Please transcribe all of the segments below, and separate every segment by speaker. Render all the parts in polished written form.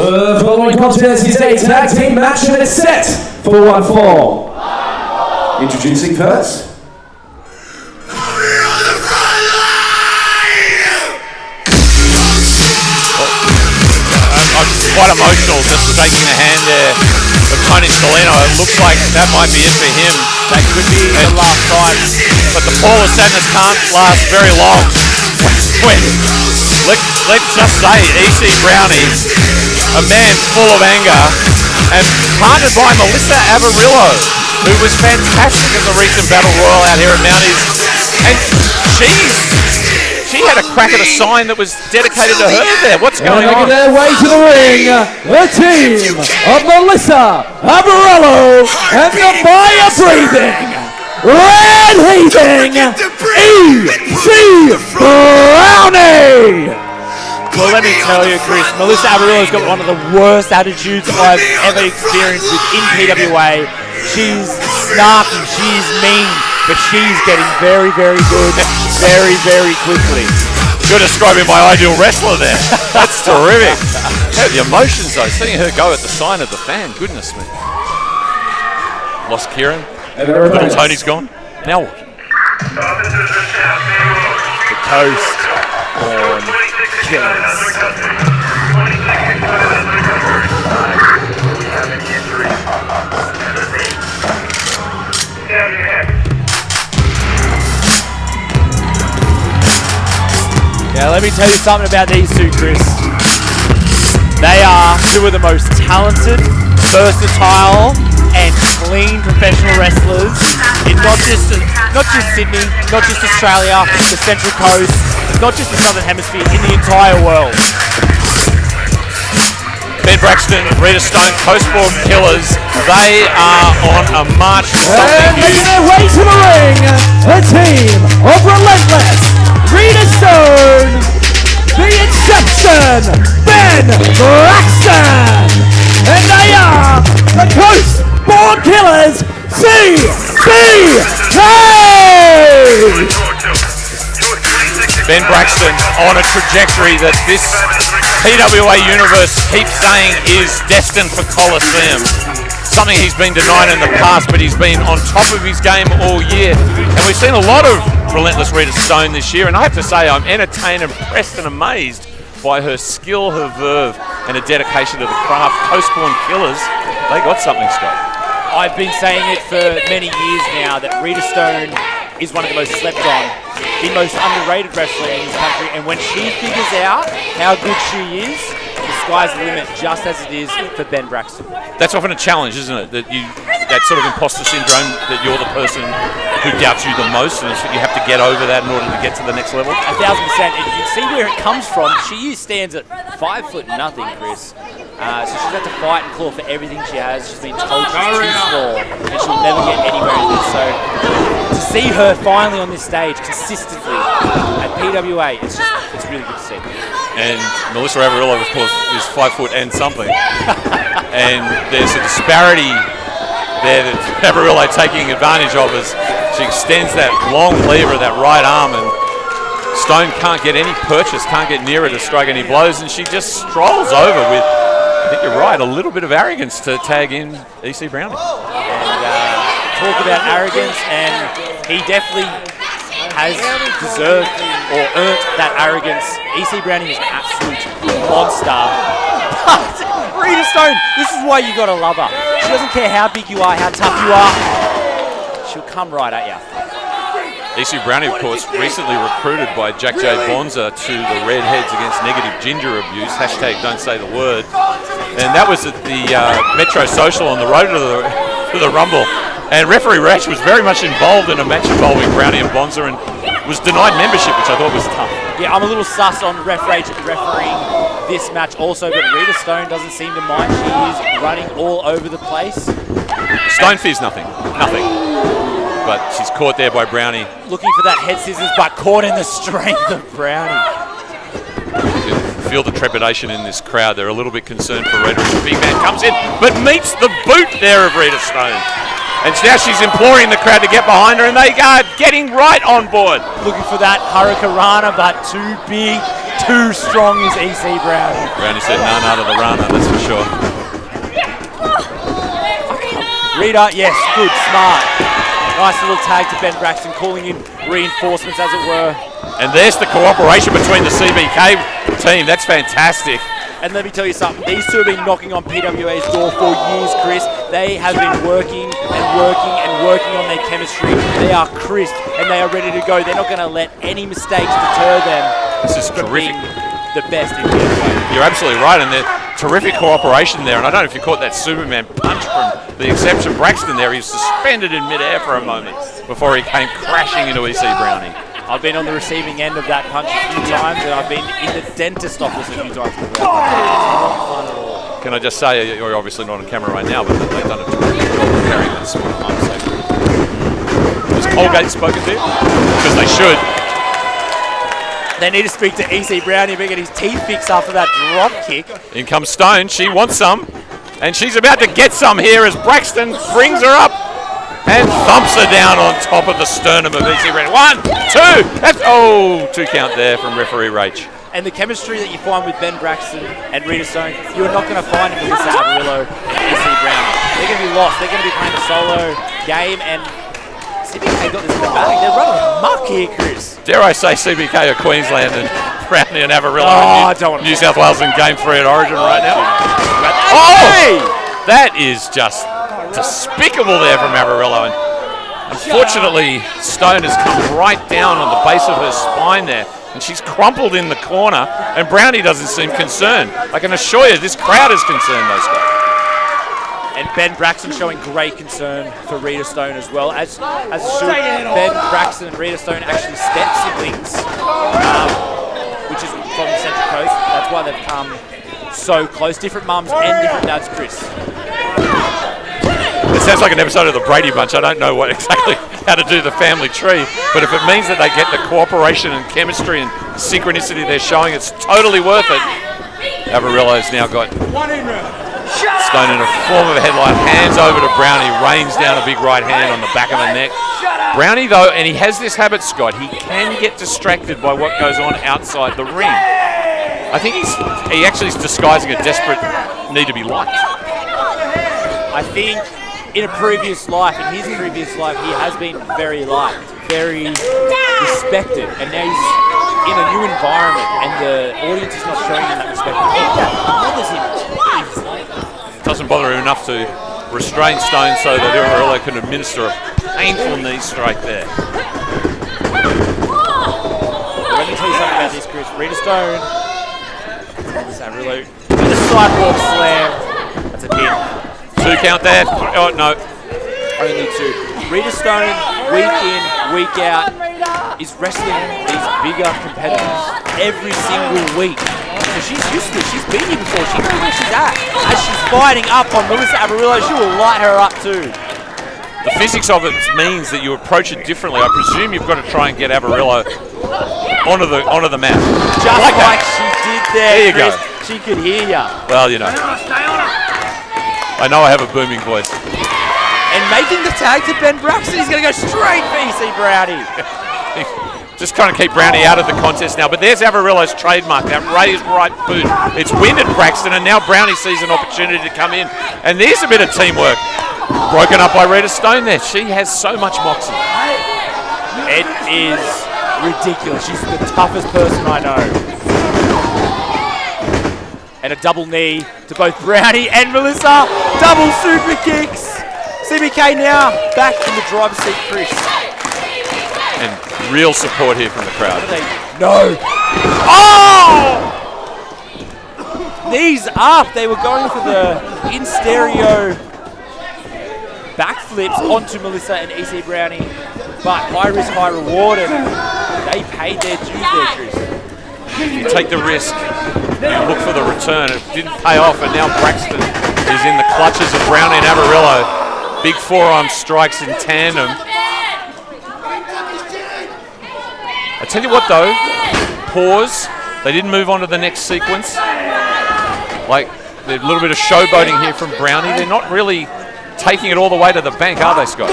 Speaker 1: The following contest is a tag team match and it's set for 1 fall. Introducing first.
Speaker 2: I'm quite emotional just shaking the hand there of Tony Scalino. It looks like that might be it for him.
Speaker 3: That could be the last time.
Speaker 2: But the pall of sadness can't last very long. When let's just say EC Brownie, a man full of anger, and partnered by Melissa Averillo, who was fantastic in the recent Battle Royal out here at Mounties. And she had a crack at a sign that was dedicated to her there. What's going on?
Speaker 1: Making their way to the ring, the team of Melissa Averillo and the fire breathing, red heaving EC Brownie.
Speaker 3: Well, let me tell you, Chris, Melissa Averillo's got one of the worst attitudes I've ever experienced within PWA. She's snarky, she's mean, but she's getting very, very good very, very quickly.
Speaker 2: You're describing my ideal wrestler there. That's terrific. Yeah, the emotions though, seeing her go at the sign of the fan, goodness me. Lost Kieran. Little Tony's gone. Now what?
Speaker 3: The Coast on Killers. Now let me tell you something about these two, Chris. They are two of the most talented, versatile, and clean professional wrestlers in not just Sydney, not just Australia, the Central Coast, not just the Southern Hemisphere, in the entire world.
Speaker 2: Ben Braxton, Rita Stone, Coastborn Killers, they are on a march to something
Speaker 1: And making their way to the ring, the team of Relentless, Rita Stone, The Inception, Ben Braxton, and they are the Coastborn Killers, CBK!
Speaker 2: Ben Braxton on a trajectory that this PWA universe keeps saying is destined for Coliseum. Something he's been denied in the past, but he's been on top of his game all year. And we've seen a lot of Relentless Rita Stone this year, and I have to say I'm entertained, impressed and amazed by her skill, her verve, and her dedication to the craft. Coastborn Killers, they got something, Scott.
Speaker 3: I've been saying it for many years now that Rita Stone is one of the most slept on, the most underrated wrestler in this country, and when she figures out how good she is, the sky's the limit, just as it is for Ben Braxton.
Speaker 2: That's often a challenge, isn't it? That sort of imposter syndrome, that you're the person who doubts you the most, and you have to get over that in order to get to the next level.
Speaker 3: 1,000%. And you can see where it comes from. She stands at 5'0", Chris. So she's had to fight and claw for everything she has. She's been told she's too small, and she'll never get anywhere in this. So to see her finally on this stage consistently at PWA, it's really good to see.
Speaker 2: And Melissa Averillo, of course, is 5 foot and something. And there's a disparity there that Averillo taking advantage of as she extends that long lever, that right arm, and Stone can't get any purchase, can't get near her to strike any blows, and she just strolls over with, I think you're right, a little bit of arrogance to tag in EC Brownie.
Speaker 3: And talk about arrogance, and he definitely has deserved or earned that arrogance. EC Brownie is an absolute monster. But Rita Stone, this is why you gotta love her. She doesn't care how big you are, how tough you are. She'll come right at you.
Speaker 2: EC Brownie, of course, recently recruited by Jack J. Bonza to the Redheads Against Negative Ginger Abuse, hashtag don't say the word. And that was at the Metro Social on the road to the Rumble. And referee Ratch was very much involved in a match involving Brownie and Bonza and was denied membership, which I thought was tough.
Speaker 3: Yeah, I'm a little sus on refereeing this match also, but Rita Stone doesn't seem to mind. She is running all over the place.
Speaker 2: Stone fears nothing. But she's caught there by Brownie.
Speaker 3: Looking for that head scissors, but caught in the strength of Brownie.
Speaker 2: You can feel the trepidation in this crowd. They're a little bit concerned for Rita. The big man comes in, but meets the boot there of Rita Stone. And now she's imploring the crowd to get behind her, and they are getting right on board.
Speaker 3: Looking for that Hurricanrana, but too big. too strong is EC Brownie.
Speaker 2: Brownie said none out of the runner, that's for sure.
Speaker 3: Rita, yes, good, smart. Nice little tag to Ben Braxton, calling in reinforcements, as it were.
Speaker 2: And there's the cooperation between the CBK team. That's fantastic.
Speaker 3: And let me tell you something, these two have been knocking on PWA's door for years, Chris. They have been working and working and working on their chemistry. They are crisp and they are ready to go. They're not going to let any mistakes deter them.
Speaker 2: This is
Speaker 3: from
Speaker 2: terrific.
Speaker 3: being the best in PWA.
Speaker 2: You're absolutely right, and they're terrific cooperation there. And I don't know if you caught that Superman punch from the exception Braxton there. He was suspended in midair for a moment before he came crashing into EC Brownie.
Speaker 3: I've been on the receiving end of that punch a few times, and I've been in the dentist office a few times.
Speaker 2: Can I just say, you're obviously not on camera right now, but they've done a terrific job of carrying that sort of punch safely. Was Colgate spoken to? Because they should.
Speaker 3: They need to speak to EC Brownie and get his teeth fixed after that drop kick.
Speaker 2: In comes Stone. She wants some, and she's about to get some here as Braxton brings her up and thumps her down on top of the sternum of EC Brownie. 1, 2. That's 2 count there from referee Rach.
Speaker 3: And the chemistry that you find with Ben Braxton and Rita Stone, you're not going to find in Melissa Averillo and EC Brownie. They're going to be lost. They're going to be playing a solo game, and CBK got this in the bag. They're running amok here, Chris.
Speaker 2: Dare I say CBK of Queensland and Brownie and Averillo
Speaker 3: I don't want
Speaker 2: New South Wales in Game 3 at Origin right now. That is just despicable there from Averillo. And unfortunately, Stone has come right down on the base of her spine there, and she's crumpled in the corner, and Brownie doesn't seem concerned. I can assure you, this crowd is concerned, though, Scott.
Speaker 3: And Ben Braxton showing great concern for Rita Stone as well. As should Ben Braxton and Rita Stone actually step siblings, which is from the Central Coast. That's why they've come so close. Different mums and different dads, Chris.
Speaker 2: It sounds like an episode of the Brady Bunch. I don't know exactly how to do the family tree, but if it means that they get the cooperation and chemistry and synchronicity they're showing, it's totally worth it. Averillo's now got Stone in a form of a headline, hands over to Brownie, rains down a big right hand on the back of the neck. Brownie, though, and he has this habit, Scott, he can get distracted by what goes on outside the ring. I think he actually is disguising a desperate need to be liked.
Speaker 3: I think in his previous life, he has been very liked, very respected, and now he's in a new environment, and the audience is not showing him that respect.
Speaker 2: It doesn't bother him enough to restrain Stone so that Averillo can administer a painful knee strike there.
Speaker 3: Let me tell you something about this, Chris. Rita Stone, Averillo, with a sidewalk slam. That's a pin.
Speaker 2: 2 count there. Oh, no.
Speaker 3: Only 2. Rita Stone, week in, week out, is wrestling these bigger competitors every single week. So she's used to it. She's been here before. She knows where she's at. As she's fighting up on Melissa Averillo, she will light her up too.
Speaker 2: The physics of it means that you approach it differently. I presume you've got to try and get Averillo onto the mat.
Speaker 3: Just like she did there,
Speaker 2: you
Speaker 3: Chris.
Speaker 2: go.
Speaker 3: She could hear ya.
Speaker 2: Well, you know. I know I have a booming voice.
Speaker 3: And making the tag to Ben Braxton, he's going to go straight for EC Brownie.
Speaker 2: Just trying to keep Brownie out of the contest now. But there's Averillo's trademark, that raised right boot. It's winded Braxton, and now Brownie sees an opportunity to come in. And there's a bit of teamwork. Broken up by Rita Stone there. She has so much moxie.
Speaker 3: It is ridiculous. She's the toughest person I know. And a double knee to both Brownie and Melissa. Double super kicks. CBK now back in the driver's seat, Chris.
Speaker 2: And real support here from the crowd.
Speaker 3: No. Oh! Knees up. They were going for the in stereo backflips onto Melissa and EC Brownie, but high risk, high reward, and they paid their dues there, Chris.
Speaker 2: You take the risk, you look for the return. It didn't pay off, and now Braxton is in the clutches of Brownie and Averillo. Big forearm strikes in tandem. I tell you what though, pause. They didn't move on to the next sequence. Like, there's a little bit of showboating here from Brownie. They're not really taking it all the way to the bank, are they, Scott?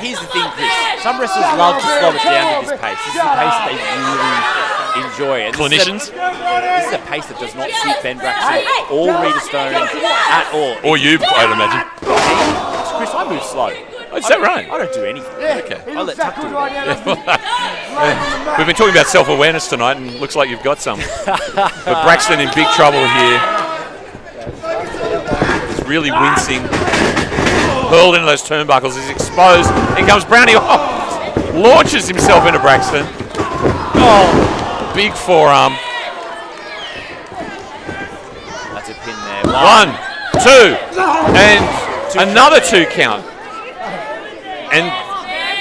Speaker 3: Here's the thing, Chris. Some wrestlers love to slow it down to this pace. This is the pace that they really enjoy. And
Speaker 2: Clinicians?
Speaker 3: This is a pace that does not suit Ben Braxton or Rita Stone at all.
Speaker 2: Or you, I'd imagine.
Speaker 3: Chris, I move slow.
Speaker 2: Oh, is that right?
Speaker 3: I don't do anything.
Speaker 2: Okay.
Speaker 3: I let Tuck do it.
Speaker 2: We've been talking about self-awareness tonight, and looks like you've got some. But Braxton in big trouble here. He's really wincing. Hurled into those turnbuckles. He's exposed. In comes Brownie. Oh, launches himself into Braxton. Oh, big forearm.
Speaker 3: That's a pin there.
Speaker 2: 1, 2, and another 2 count. And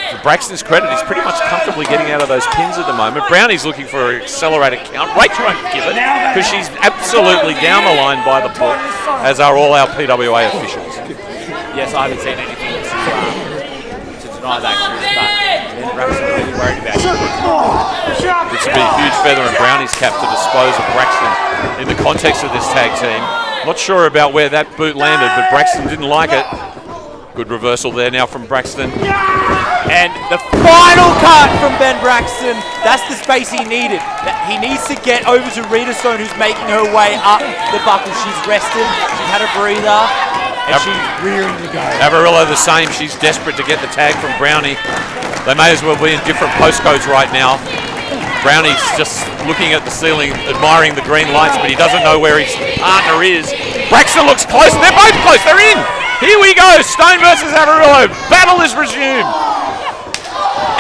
Speaker 2: to Braxton's credit, he's pretty much comfortably getting out of those pins at the moment. Brownie's looking for an accelerated count. Rach won't give it because she's absolutely down the line by the book, as are all our PWA officials.
Speaker 3: Yes, I haven't seen anything to deny that, Chris, but Ben Braxton really worried about it.
Speaker 2: This would be a huge feather in Brownie's cap to dispose of Braxton in the context of this tag team. Not sure about where that boot landed, but Braxton didn't like it. Good reversal there now from Braxton.
Speaker 3: And the final cut from Ben Braxton. That's the space he needed. He needs to get over to Rita Stone, who's making her way up the buckle. She's rested. She's had a breather. And she's rearing to go.
Speaker 2: Averillo the same. She's desperate to get the tag from Brownie. They may as well be in different postcodes right now. Brownie's just looking at the ceiling, admiring the green lights, but he doesn't know where his partner is. Braxton looks close. They're both close. They're in. Here we go. Stone versus Averillo. Battle is resumed.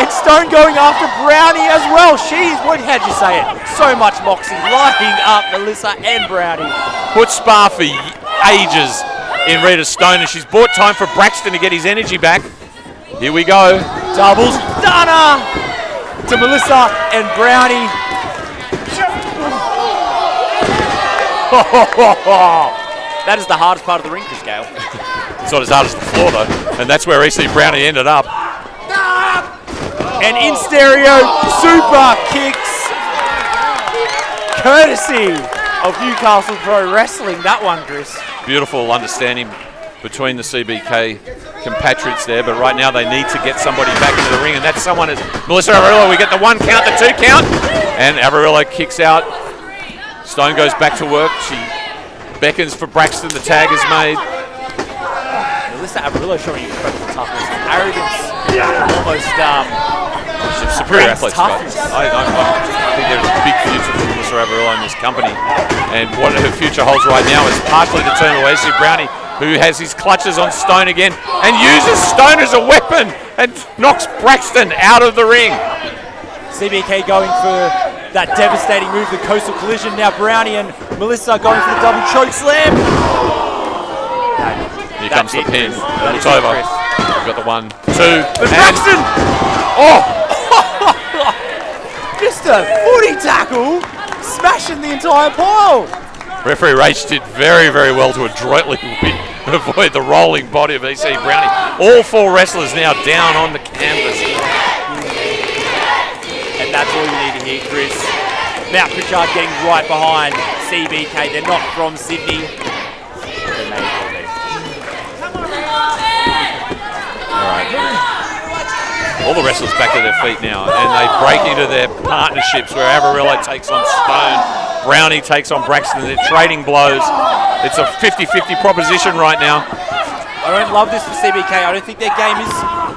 Speaker 3: And Stone going after Brownie as well. How'd you say it? So much moxie, lining up Melissa and Brownie.
Speaker 2: Put spar for ages in Rita Stone, and she's bought time for Braxton to get his energy back. Here we go.
Speaker 3: Doubles stunner to Melissa and Brownie. That is the hardest part of the ring, Chris Gale.
Speaker 2: It's not as hard as the floor, though, and that's where EC Brownie ended up.
Speaker 3: And in stereo, super kicks, courtesy of Newcastle Pro Wrestling. That one, Chris.
Speaker 2: Beautiful understanding between the CBK compatriots there, but right now they need to get somebody back into the ring, and that someone is Melissa Averillo. We get the 1 count, the 2 count, and Averillo kicks out. Stone goes back to work. She beckons for Braxton. The tag is made.
Speaker 3: Melissa Averillo showing incredible toughness, arrogance, almost
Speaker 2: superior athletes. I think there's a big future for Melissa Averillo in this company, and what her future holds right now is partially determined by AC Brownie, who has his clutches on Stone again and uses Stone as a weapon and knocks Braxton out of the ring.
Speaker 3: CBK going for that devastating move, the coastal collision. Now Brownie and Melissa going for the double choke slam.
Speaker 2: Here comes the pin. It's over. We've got the 1, 2,
Speaker 3: but Braxton!
Speaker 2: Oh!
Speaker 3: Just a footy tackle, smashing the entire pile.
Speaker 2: Referee Rach did very, very well to adroitly avoid the rolling body of EC Brownie. All 4 wrestlers now down on the canvas.
Speaker 3: And that's all you need to hear, Chris. Mount Pritchard getting right behind CBK. They're not from Sydney. They may well be.
Speaker 2: All right. All the wrestlers back to their feet now, and they break into their partnerships where Averillo takes on Stone, Brownie takes on Braxton. They're trading blows. It's a 50-50 proposition right now.
Speaker 3: I don't love this for CBK. I don't think their game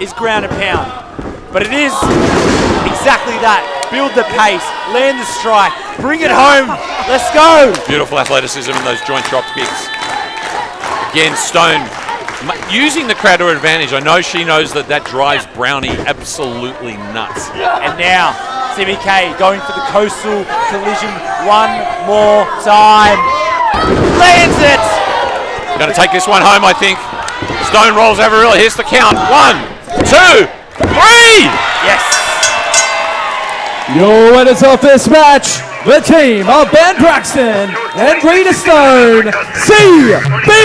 Speaker 3: is ground and pound. But it is exactly that. Build the pace, land the strike, bring it home. Let's go.
Speaker 2: Beautiful athleticism in those joint drop kicks. Again, Stone using the crowd to her advantage. I know she knows that drives Brownie absolutely nuts.
Speaker 3: And now, CBK going for the coastal collision one more time. Lands it!
Speaker 2: Going to take this one home, I think. Stone rolls Averillo. Here's the count. 1, 2, 3!
Speaker 3: Yes!
Speaker 1: Your winners of this match, the team of Ben Braxton and Rita Stone, CBK!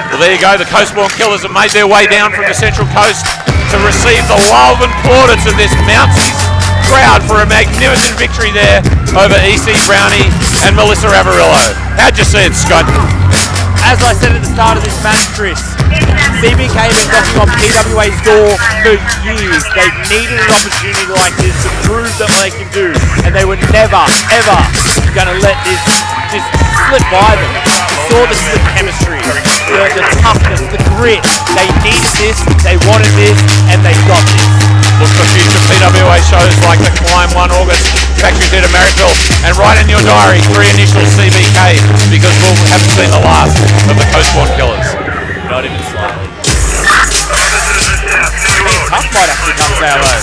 Speaker 2: Well, there you go. The Coastborn Killers have made their way down from the Central Coast to receive the love and plaudits of this Mounties crowd for a magnificent victory there over EC Brownie and Melissa Averillo. How'd you see it, Scott?
Speaker 3: As I said at the start of this match, Chris, CBK have been knocking on PWA's door for years. They've needed an opportunity like this to prove that they can do, and they were never, ever going to let this just slip by them. You saw the slip chemistry, the toughness, the grit. They needed this, they wanted this, and they got this.
Speaker 2: Look for future PWA shows like the Climb 1 August, Factory Theatre Marrickville, and write in your diary 3 initials CBK, because we haven't seen the last of the Coastbourne Killers.
Speaker 3: Not even slightly. Tough might actually come to our own.